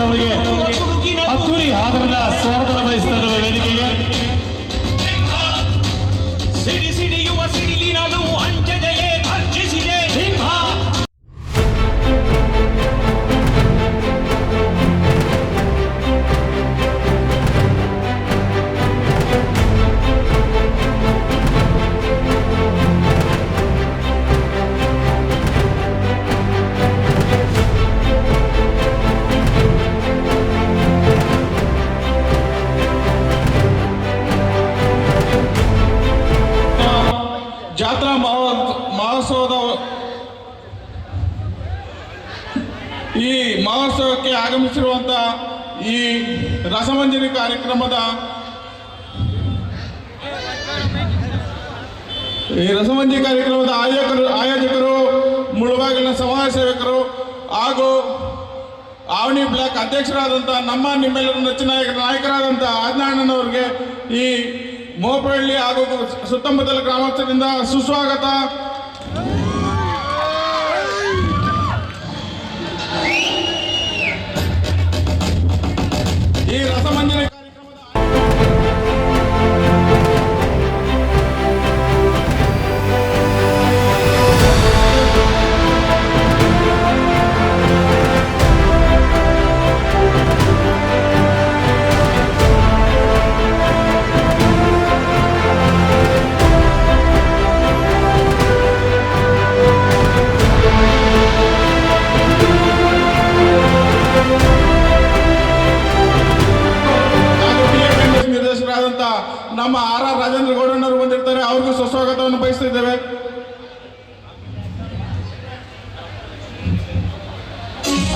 ಅವರಿಗೆ ಅದ್ದೂರಿ ಆದರಣ ಸ್ವಾಗತ ಬಯಸ್ತಾರೆ ವೇದಿಕೆಗೆ. ಸಿಡಿ ಸಿಡಿಯುವ ಸಿಡಿಲಿನಲು ಅಂಜದೆಯೇ ಭರ್ಜಿಸಿದೆ ಸಿಂಹ. ಜಾತ್ರಾ ಮಹೋತ್ಸವದ ಈ ಮಹೋತ್ಸವಕ್ಕೆ ಆಗಮಿಸಿರುವಂಥ ಈ ರಸಮಂಜರಿ ಕಾರ್ಯಕ್ರಮದ ಆಯೋಜಕರು ಮುಳುಬಾಗಿಲಿನ ಸಮಾಜ ಸೇವಕರು ಹಾಗೂ ಆವಣಿ ಬ್ಲಾಕ್ ಅಧ್ಯಕ್ಷರಾದಂಥ ನಿಮ್ಮೆಲ್ಲರ ನೆಚ್ಚಿನ ನಾಯಕರಾದಂಥ ಆಜ್ಞಾಣ್ಣನವರಿಗೆ ಈ ಮೋಪಹಳ್ಳಿ ಹಾಗೂ ಸುತ್ತಮುತ್ತಲ ಗ್ರಾಮಸ್ಥರಿಂದ ಸುಸ್ವಾಗತ. ಈ ರಸಮಂಜರಿ ನಮ್ಮ ಆರ್ ರಾಜೇಂದ್ರ ಗೌಡನವರು ಬಂದಿರ್ತಾರೆ, ಅವ್ರಿಗೂ ಸುಸ್ವಾಗತವನ್ನು ಬಯಸ್ತಾ ಇದ್ದೇವೆ.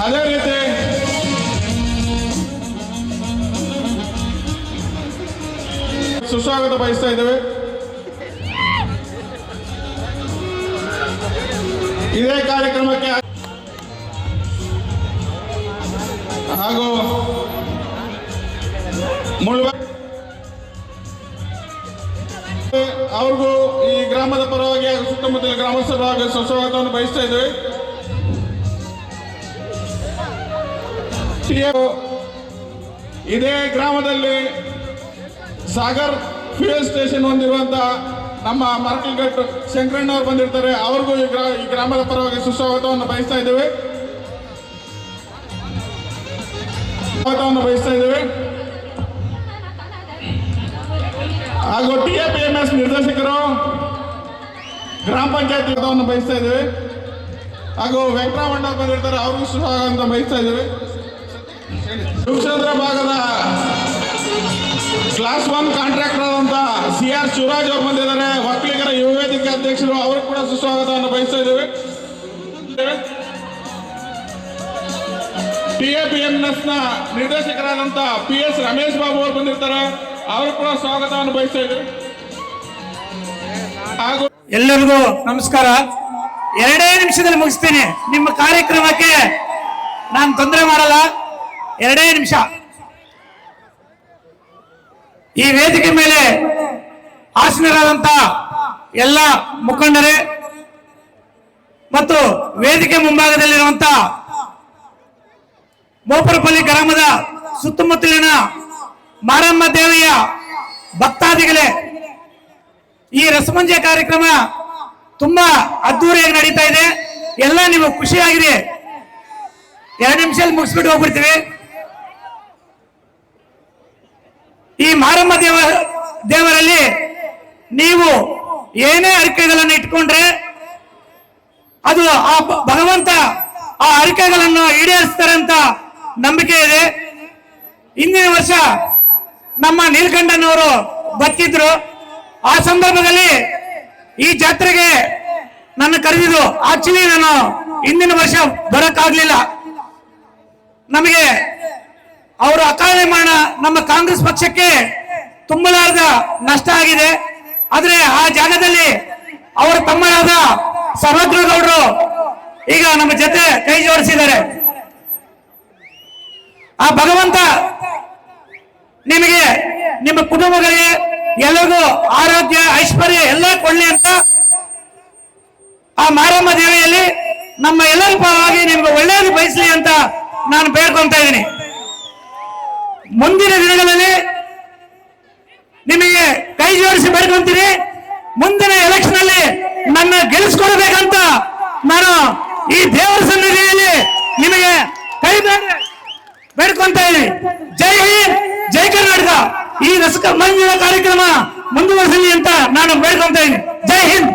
ಅದೇ ರೀತಿ ಸುಸ್ವಾಗತ ಬಯಸ್ತಾ ಇದ್ದೇವೆ. ಇದೇ ಕಾರ್ಯಕ್ರಮಕ್ಕೆ ಹಾಗೂ ಅವ್ರಿಗೂ ಈ ಗ್ರಾಮದ ಪರವಾಗಿ ಹಾಗೂ ಸುತ್ತಮುತ್ತಲ ಗ್ರಾಮಸ್ಥರ ಹಾಗೂ ಸುಸ್ವಾಗತವನ್ನು ಬಯಸ್ತಾ ಇದ್ದೇವೆ. ಇದೇ ಗ್ರಾಮದಲ್ಲಿ ಸಾಗರ್ ಫ್ಯೂಯಲ್ ಸ್ಟೇಷನ್ ಹೊಂದಿರುವಂತ ನಮ್ಮ ಮರಕಲ್ಗಟ್ಟು ಶಂಕರಣ್ಣವರು ಬಂದಿರ್ತಾರೆ, ಅವ್ರಿಗೂ ಈ ಗ್ರಾಮದ ಪರವಾಗಿ ಸುಸ್ವಾಗತವನ್ನು ಬಯಸ್ತಾ ಇದ್ದೇವೆ. ಹಾಗೂ TAPMS ನಿರ್ದೇಶಕರು ಗ್ರಾಮ ಪಂಚಾಯತ್ ಬಯಸ್ತಾ ಇದ್ದೇವೆ. ಹಾಗೂ ವೆಂಕಟರಾಮಣ್ಣ ಬಂದಿರ್ತಾರೆ, ಅವ್ರಿಗೂ ಸುಸ್ವಾಗತ ಬಯಸ್ತಾ ಇದ್ದೇವೆ. ಶಿವಚಂದ್ರ ಭಾಗದ ಕ್ಲಾಸ್ 1 ಕಾಂಟ್ರಾಕ್ಟರ್ ಆದಂತ CR ಶಿವರಾಜ್ ಅವರು ಬಂದಿದ್ದಾರೆ, ಒಕ್ಕಲಿಗರ ಯುವ ವೇದಿಕೆ ಅಧ್ಯಕ್ಷರು, ಅವ್ರಿಗೂ ಕೂಡ ಸುಸ್ವಾಗತವನ್ನು ಬಯಸ್ತಾ ಇದ್ದೇವೆ. TAPMS ನ ನಿರ್ದೇಶಕರಾದಂತ PS ರಮೇಶ್ ಬಾಬು ಅವರು ಬಂದಿರ್ತಾರೆ, ಅವರು ಕೂಡ ಸ್ವಾಗತವನ್ನು ಬಯಸ್ತಾ ಇದ್ದೇವೆ. ಹಾಗೂ ಎಲ್ಲರಿಗೂ ನಮಸ್ಕಾರ. 2 ನಿಮಿಷದಲ್ಲಿ ಮುಗಿಸ್ತೀನಿ. ನಿಮ್ಮ ಕಾರ್ಯಕ್ರಮಕ್ಕೆ ನಾನು ತೊಂದರೆ ಮಾಡಲ್ಲ. 2 ನಿಮಿಷ. ಈ ವೇದಿಕೆ ಮೇಲೆ ಆಸೀನರಾದಂತ ಎಲ್ಲ ಮುಖಂಡರೇ ಮತ್ತು ವೇದಿಕೆ ಮುಂಭಾಗದಲ್ಲಿರುವಂತ ಮೋಪರಪಲ್ಲಿ ಗ್ರಾಮದ ಸುತ್ತಮುತ್ತಲಿನ ಮಾರಮ್ಮ ದೇವಿಯ ಭಕ್ತಾದಿಗಳೇ, ಈ ರಸಮಂಜೆ ಕಾರ್ಯಕ್ರಮ ತುಂಬಾ ಅದ್ದೂರಿಯಾಗಿ ನಡೀತಾ ಇದೆ. ಎಲ್ಲ ನೀವು ಖುಷಿಯಾಗಿದೆ. 2 ನಿಮಿಷದಲ್ಲಿ ಮುಗಿಸ್ಬಿಟ್ಟು ಹೋಗ್ಬಿಡ್ತೀವಿ. ಈ ಮಾರಮ್ಮ ದೇವರಲ್ಲಿ ನೀವು ಏನೇ ಅರಿಕೆಗಳನ್ನು ಇಟ್ಕೊಂಡ್ರೆ ಅದು ಆ ಭಗವಂತ ಆ ಅರಿಕೆಗಳನ್ನು ಈಡೇರಿಸ್ತಾರೆ ಅಂತ ನಂಬಿಕೆ ಇದೆ. ಹಿಂದಿನ ವರ್ಷ ನಮ್ಮ ನೀಲಕಂಠನವರು ಬದುಕಿದ್ರು. ಆ ಸಂದರ್ಭದಲ್ಲಿ ಈ ಜಾತ್ರೆಗೆ ನನ್ನ ಕರೆದಿದ್ರು. ಆಕ್ಚುಲಿ ನಾನು ಹಿಂದಿನ ವರ್ಷ ಬರಕ್ಕಾಗ್ಲಿಲ್ಲ. ನಮಗೆ ಅವರು ಅಕಾಲಿ ಮರಣ ನಮ್ಮ ಕಾಂಗ್ರೆಸ್ ಪಕ್ಷಕ್ಕೆ ತುಂಬಲಾರದ ನಷ್ಟ ಆಗಿದೆ. ಆದ್ರೆ ಆ ಜಾಗದಲ್ಲಿ ಅವರ ತಮ್ಮರಾದ ಸರ್ವಜ್ಞ ಗೌಡರು ಈಗ ನಮ್ಮ ಜೊತೆ ಕೈ ಜೋಡಿಸಿದ್ದಾರೆ. ಆ ಭಗವಂತ ನಿಮಗೆ ನಿಮ್ಮ ಕುಟುಂಬಗಳಿಗೆ ಎಲ್ಲರಿಗೂ ಆರೋಗ್ಯ ಐಶ್ವರ್ಯ ಎಲ್ಲ ಕೊಡ್ಲಿ ಅಂತ ಆ ಮಾರಮ್ಮ ದೇವಿಯಲ್ಲಿ ನಮ್ಮ ಎಲ್ಲರ ಪರವಾಗಿ ನಿಮ್ಗೆ ಒಳ್ಳೆಯದು ಬಯಸಲಿ ಅಂತ ನಾನು ಬೇಡ್ಕೊಂತ ಇದ್ದೀನಿ. ಮುಂದಿನ ದಿನಗಳಲ್ಲಿ ನಿಮಗೆ ಕೈ ಜೋಡಿಸಿ ಬೇಡ್ಕೊಂತೀನಿ. ಮುಂದಿನ ಎಲೆಕ್ಷನ್ ಅಲ್ಲಿ ನನ್ನ ಗೆಲ್ಲಿಸ್ಕೊಡ್ಬೇಕಂತ ನಾನು ಈ ದೇವರ ಸನ್ನಿಧಿಯಲ್ಲಿ ನಿಮಗೆ ಕೈ ಬೇಡ್ಕೊಂತ ಇದ್ದೀನಿ. ಜೈ ಹಿಂದ್, ಜೈ ಕರ್ನಾಟಕ. ಈ ರಸಕ ಮಂದಿರ ಕಾರ್ಯಕ್ರಮ ಮುಂದುವರಿಸಲಿ ಅಂತ ನಾನು ಬೇಡ್ಕೊಂತ ಇದ್ದೀನಿ. ಜೈ ಹಿಂದ್.